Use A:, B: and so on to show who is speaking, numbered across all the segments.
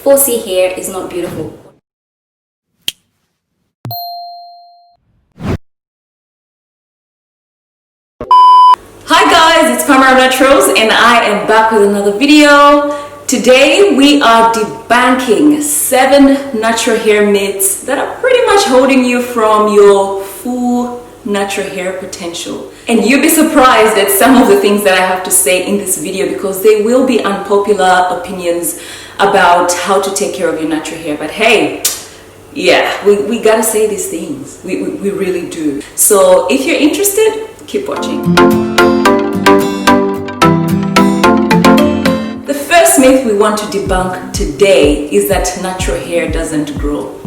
A: 4C hair is not beautiful.
B: Hi guys, it's Pamela Naturals and I am back with another video. Today we are debunking 7 natural hair myths that are pretty much holding you from your full natural hair potential. And you'll be surprised at some of the things that I have to say in this video because they will be unpopular opinions about how to take care of your natural hair. But hey, yeah, we gotta say these things. We really do. So if you're interested, keep watching. The first myth we want to debunk today is that natural hair doesn't grow.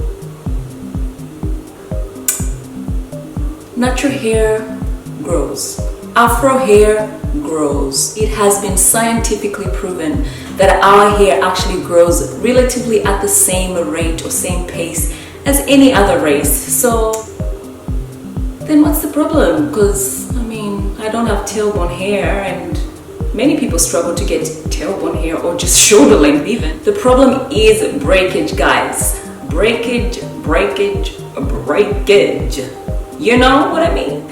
B: Natural hair grows. Afro hair grows. It has been scientifically proven that our hair actually grows relatively at the same rate or same pace as any other race. So then what's the problem? Because I mean, I don't have tailbone hair and many people struggle to get tailbone hair or just shoulder length even. The problem is breakage, guys. Breakage. You know what I mean?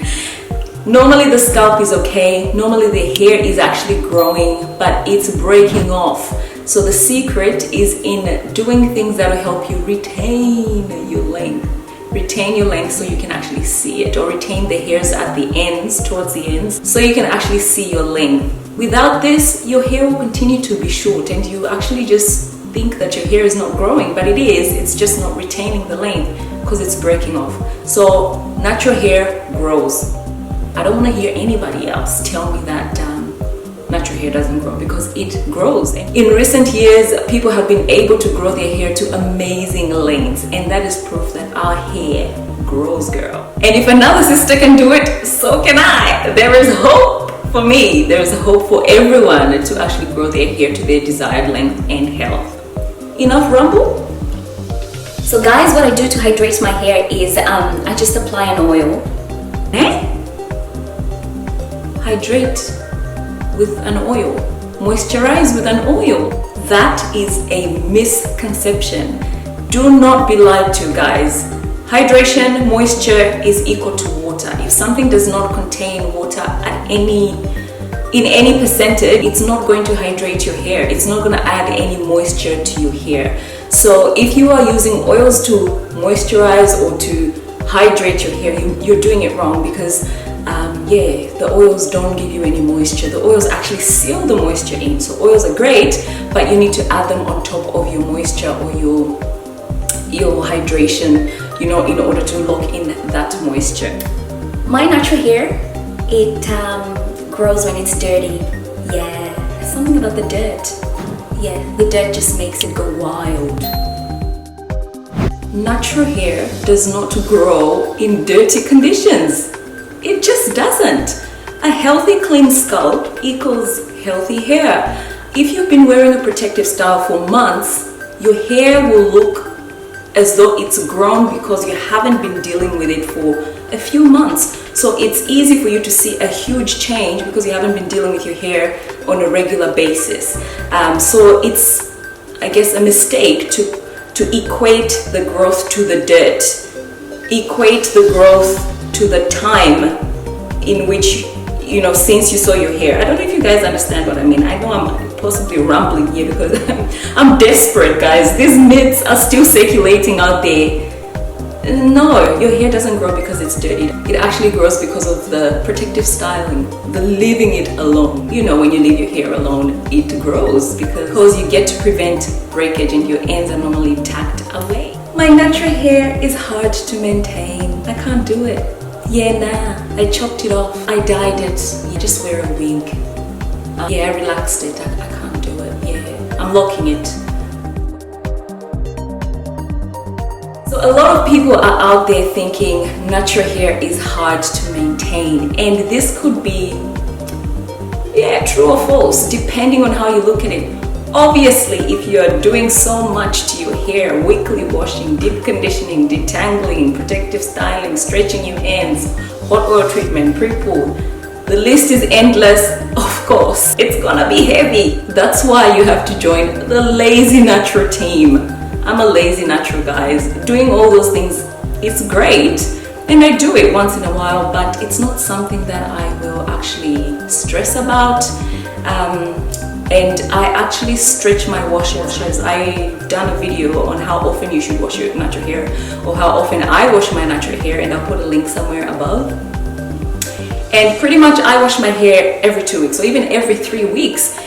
B: Normally the scalp is okay. Normally the hair is actually growing, but it's breaking off. So the secret is in doing things that will help you retain your length. Retain your length so you can actually see it, or retain the hairs at the ends, towards the ends, so you can actually see your length. Without this, your hair will continue to be short and you actually just think that your hair is not growing, but it is. It's just not retaining the length because it's breaking off. So natural hair grows. I don't want to hear anybody else tell me that natural hair doesn't grow, because it grows. In recent years, people have been able to grow their hair to amazing lengths, and that is proof that our hair grows, girl. And if another sister can do it, so can I. There is hope for me. There is hope for everyone to actually grow their hair to their desired length and health. Enough rumble?
A: So guys, what I do to hydrate my hair is I just apply an oil.
B: Hydrate with an oil. Moisturize with an oil. That is a misconception. Do not be lied to, guys. Hydration, moisture is equal to water. If something does not contain water in any percentage, it's not going to hydrate your hair. It's not going to add any moisture to your hair. So if you are using oils to moisturize or to hydrate your hair, you're doing it wrong, because the oils don't give you any moisture. The oils actually seal the moisture in. So oils are great, but you need to add them on top of your moisture or your hydration, you know, in order to lock in that moisture.
A: My natural hair, it grows when it's dirty. Yeah, something about the dirt. Yeah, the dirt just makes it go wild.
B: Natural hair does not grow in dirty conditions. It just doesn't. A healthy, clean scalp equals healthy hair. If you've been wearing a protective style for months, your hair will look as though it's grown because you haven't been dealing with it for a few months. So it's easy for you to see a huge change because you haven't been dealing with your hair on a regular basis. So it's, I guess, a mistake to equate the growth to the dirt. Equate the growth to the time in which, you know, since you saw your hair. I don't know if you guys understand what I mean. I know I'm possibly rambling here because I'm desperate, guys. These myths are still circulating out there. No, your hair doesn't grow because it's dirty. It actually grows because of the protective styling, the leaving it alone. You know, when you leave your hair alone, it grows because you get to prevent breakage and your ends are normally tucked away. My natural hair is hard to maintain. I can't do it. Yeah, nah, I chopped it off. I dyed it. You just wear a wig. I relaxed it. I can't do it. Yeah, I'm locking it. So a lot of people are out there thinking natural hair is hard to maintain, and this could be, true or false, depending on how you look at it. Obviously, if you're doing so much to your hair, weekly washing, deep conditioning, detangling, protective styling, stretching your ends, hot oil treatment, pre-poo, The list is endless. Of course, it's gonna be heavy. That's why you have to join the Lazy Natural team. I'm a lazy natural, guys. Doing all those things, it's great. And I do it once in a while, but it's not something that I will actually stress about. And I actually stretch my washes. I've done a video on how often you should wash your natural hair, or how often I wash my natural hair, and I'll put a link somewhere above. And pretty much I wash my hair every 2 weeks, or even every 3 weeks.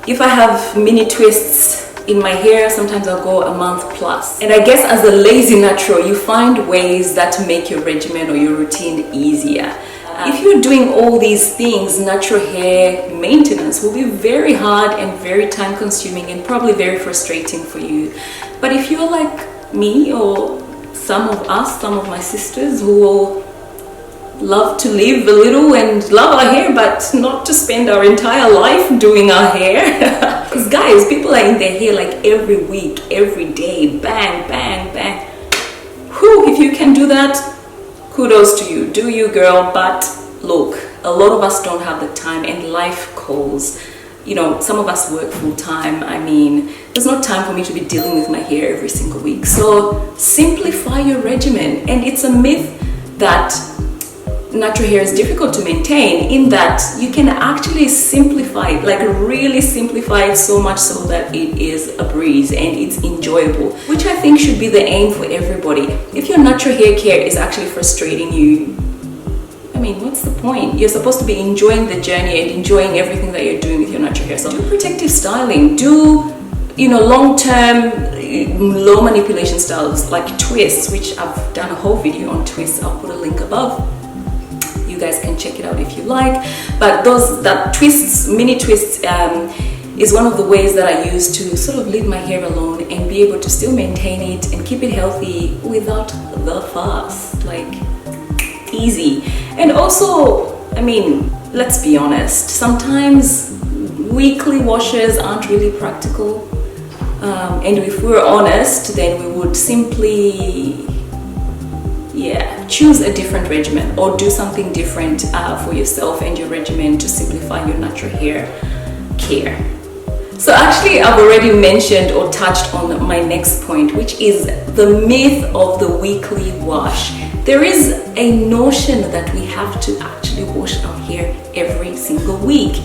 B: If I have mini twists in my hair, sometimes I'll go a month plus. And I guess as a lazy natural, you find ways that make your regimen or your routine easier. If you're doing all these things, natural hair maintenance will be very hard and very time consuming and probably very frustrating for you. But if you're like me, or some of us, some of my sisters who will love to live a little and love our hair, but not to spend our entire life doing our hair. Because guys, people are in their hair like every week, every day, bang, bang, bang. Whew, if you can do that, kudos to you, do you, girl. But look, a lot of us don't have the time, and life calls. You know, some of us work full time. I mean, there's no time for me to be dealing with my hair every single week. So simplify your regimen. And it's a myth that natural hair is difficult to maintain, in that you can actually simplify it, like really simplify it, so much so that it is a breeze and it's enjoyable, which I think should be the aim for everybody. If your natural hair care is actually frustrating you, I mean, what's the point? You're supposed to be enjoying the journey and enjoying everything that you're doing with your natural hair. So do protective styling, do, you know, long-term low manipulation styles like twists, which I've done a whole video on twists. I'll put a link above. You guys can check it out if you like. But that twists, mini twists, is one of the ways that I use to sort of leave my hair alone and be able to still maintain it and keep it healthy without the fuss. Like, easy. And also, I mean, let's be honest, sometimes weekly washes aren't really practical. And if we're honest, then we would simply, choose a different regimen, or do something different for yourself and your regimen to simplify your natural hair care. So actually, I've already mentioned or touched on my next point, which is the myth of the weekly wash. There is a notion that we have to actually wash our hair every single week.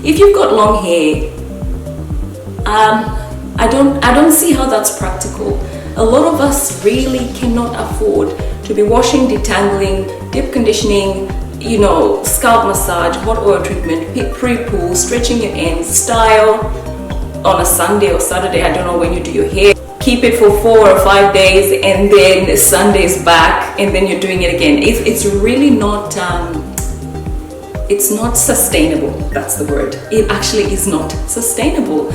B: If you've got long hair, I don't see how that's practical. A lot of us really cannot afford to be washing, detangling, deep conditioning, you know, scalp massage, hot oil treatment, pre-poo, stretching your ends, style on a Sunday or Saturday, I don't know when you do your hair. Keep it for 4 or 5 days, and then Sunday's back, and then you're doing it again. It's really not, it's not sustainable. That's the word. It actually is not sustainable.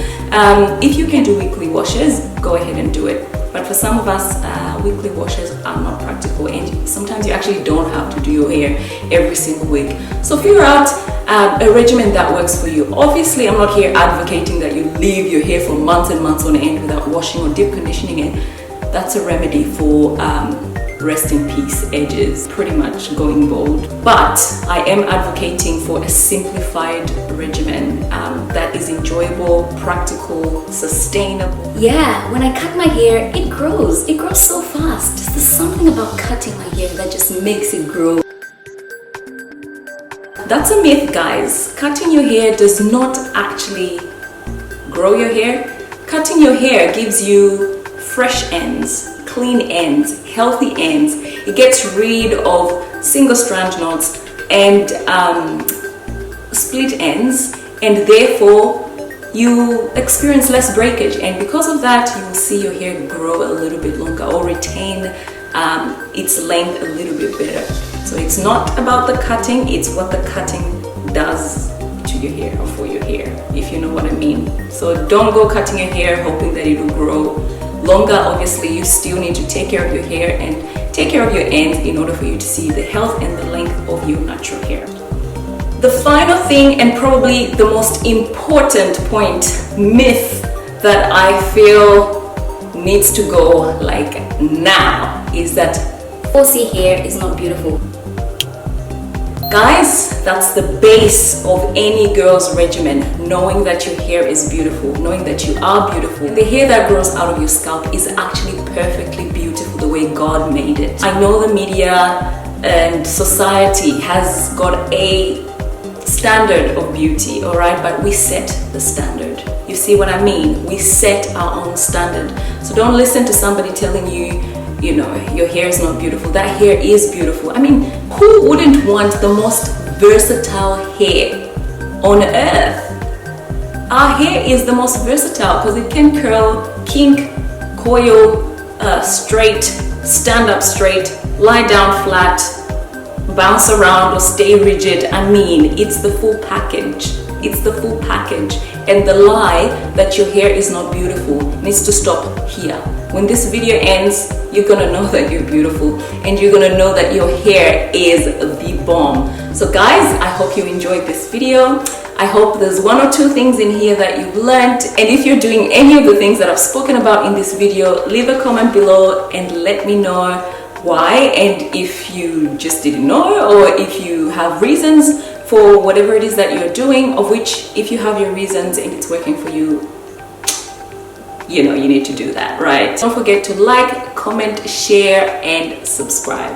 B: If you can do weekly washes, go ahead and do it. But for some of us, weekly washes are not practical, and sometimes you actually don't have to do your hair every single week. So figure out a regimen that works for you. Obviously, I'm not here advocating that you leave your hair for months and months on end without washing or deep conditioning it. That's a remedy for rest in peace edges, pretty much going bald. But I am advocating for a simplified regimen that is enjoyable, practical, sustainable.
A: Yeah, when I cut my hair, it grows so fast. There's something about cutting my hair that just makes it grow.
B: That's a myth, guys. Cutting your hair does not actually grow your hair. Cutting your hair gives you fresh ends, clean ends, healthy ends. It gets rid of single strand knots and split ends, and therefore you experience less breakage, and because of that you will see your hair grow a little bit longer or retain its length a little bit better. So it's not about the cutting, it's what the cutting does to your hair or for your hair, if you know what I mean. So don't go cutting your hair hoping that it will grow longer. Obviously, you still need to take care of your hair and take care of your ends in order for you to see the health and the length of your natural hair. The final thing, and probably the most important point, myth that I feel needs to go like now, is that
A: Falsy hair is not beautiful.
B: Guys, that's the base of any girl's regimen, knowing that your hair is beautiful, knowing that you are beautiful. The hair that grows out of your scalp is actually perfectly beautiful the way God made it. I know the media and society has got a standard of beauty, all right, but we set the standard. You see what I mean? We set our own standard. So don't listen to somebody telling you, you know, your hair is not beautiful. That hair is beautiful. I mean, who wouldn't want the most versatile hair on earth? Our hair is the most versatile because it can curl, kink, coil, straight, stand up straight, lie down flat, bounce around or stay rigid. I mean, it's the full package. It's the full package. And the lie that your hair is not beautiful needs to stop here. When this video ends, you're gonna know that you're beautiful and you're gonna know that your hair is the bomb. So guys, I hope you enjoyed this video. I hope there's one or two things in here that you've learned. And if you're doing any of the things that I've spoken about in this video, leave a comment below and let me know why, and if you just didn't know, or if you have reasons for whatever it is that you're doing, of which if you have your reasons and it's working for you, you know, you need to do that, right? Don't forget to like, comment, share, and subscribe.